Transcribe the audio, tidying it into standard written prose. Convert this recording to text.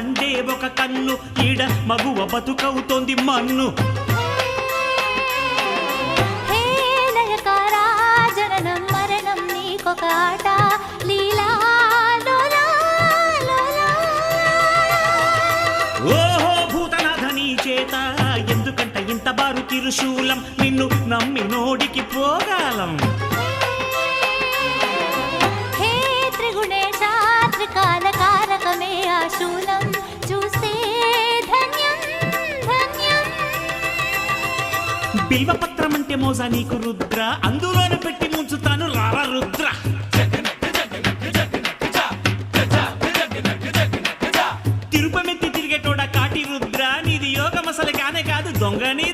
Monday ఒక కన్ను ఈడ మగువ బతుకవుతోంది మన్ను. హే లయకారా జననం మరణం నీకొక ఆట లీలా లోలా లోలా. ఓహో భూతనాథ నీ చేత ఎందుకంట ఇంత బారు తిరుశూలం నిన్ను నమ్మి నోడికి పోగాలం. హే త్రిగుణేశ త్రికాల కారకమే ఆ శూలం చూస్తే ధన్యం ధన్యం. బిల్వపత్రం అంటే మోజా నీకు రుద్ర అందులోనే పెట్టి ముంచుతాను రారా రుద్ర. తిరుపమెత్తి తిరిగేటోడ కాటి రుద్ర నీది యోగం అసలు కానే కాదు దొంగ నీ